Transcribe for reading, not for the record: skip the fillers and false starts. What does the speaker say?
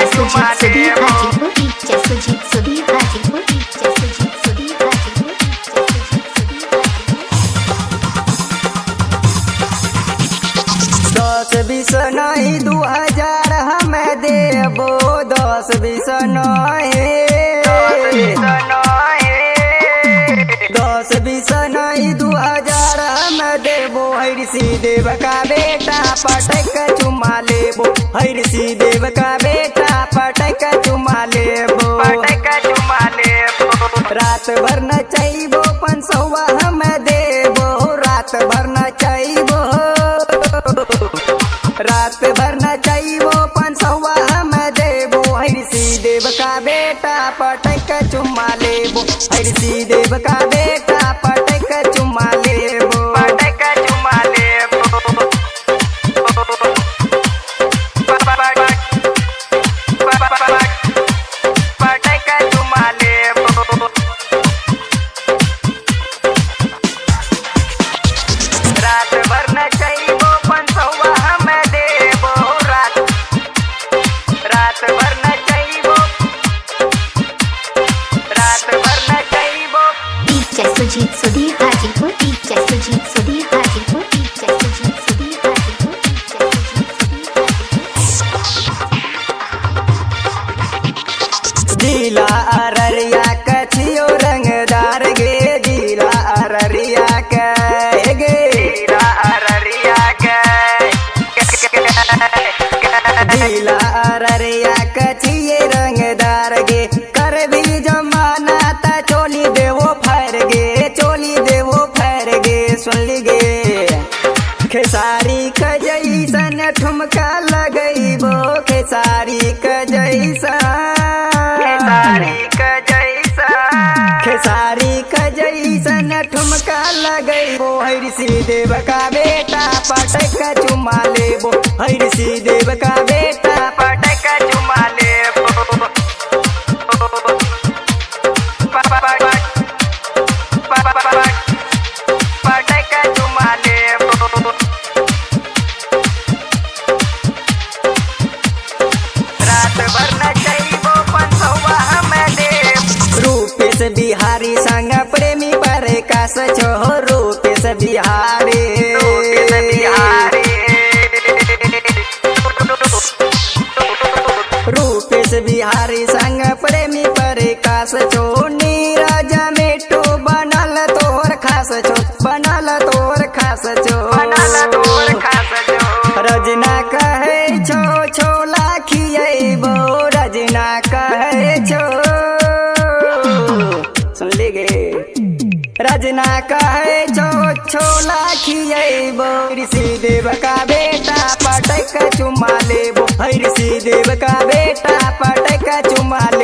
चुमा लेबो। दस बीस नहीं 2000 हमें देबो, 10 बीस नहीं 10 बीस नहीं 2000 हमें देबो। हरसी देव का बेटा पटक चुमा लेबो, हरसी देव का बेटा पटक चुमा लेबो, पटक चुमा लेबो। रात भर नचैबो 500 हमें देबो, रात भर नचैबो, रात भर नचैबो 500 हमें देबो। हरसी देव का बेटा पटक चुमा लेबो, हरसी देव का बेटा पटक चुमा लेबो, पटक चुमा लेबो। पटक चुमा लेबो। रात भर नचैबो 500 हमें देबो, रात भर नचैबो, रात भर नचैबो। DJ Sujit Sudhir Hajipur, DJ Sujit Sudhir Hajipur, DJ Sujit Sudhir Hajipur, DJ Sujit Sudhir Hajipur. जिला अररिया कछियो रंगदार गे, जिला अररिया के गे, जिला अररिया के, जिला अररिया कछिए रंगदार गे। कर भी जमाना ता चोली देवो फर गे, चोली देवो फर गे। सुन ली गे खेसारी क जैसन ठुमका लगैबो, खेसारी क जैसन, खेसारी क जैसन, खेसारी क जैसन ठुमका लगैबो। हरसी देव का बेटा पटक चुमा लेबो, हरसी देव का बेटा पटक चुमा लेबो, पटक चुमा लेबो। रात भर नचैबो 500 हमें देबो। रूपेश बिहारी संग प्रेमी प्रकाश छो, रूपेश बिहारी, रूपेश बिहारी, रूपेश बिहारी संग प्रेमी प्रकाश छो। नीरज मिट्टू बनल तोर खास छो, बनल तोर खास छो, बनल तोर खास छो। रजना कहे छो छोला खियैबो, रजना कहे छो, सुन ली गे रजना कहे छो छोला खियैबो। हरसी देव का बेटा पटक चुमा लेबो, हरसी देव का बेटा पटक चुमा लेबो।